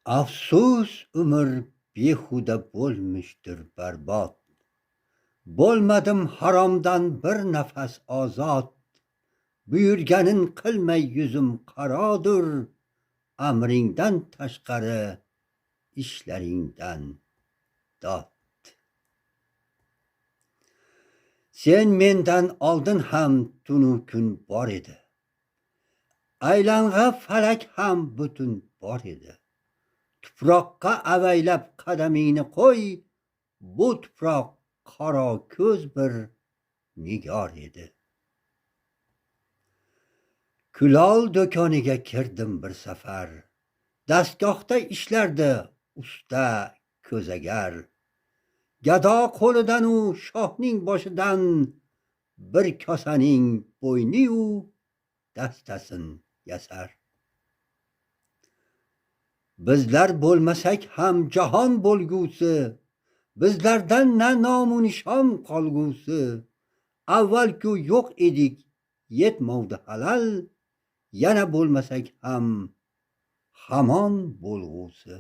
Afsus umr behuda bo'lmishdir barbod. Bo'lmadim haromdan bir nafas ozod. Buyurganin qilmay yuzim qarodur. Amringdan tashqari ishlaringdan dod. Sen mendan oldin ham tunu kun bor edi. Aylang'a falak ham butun bor edi. Tuproqqa avaylab qadamingni qo'y, bu tuproq qaro ko'z bir nigor edi. Kulol do'koniga kirdim bir safar. Dastgohda ishlardi usta ko'zagar. Gado qo'lidan u shohning boshidan bir kosaning bo'yni-yu dastasin yasar. Bizlar bo'lmasak ham jahon bo'lgusi, bizlardan na nomu nishon qolgusi. Avval-ku yo'q edik, yetmovdi halal, yana bo'lmasak ham hamon bo'lgusi.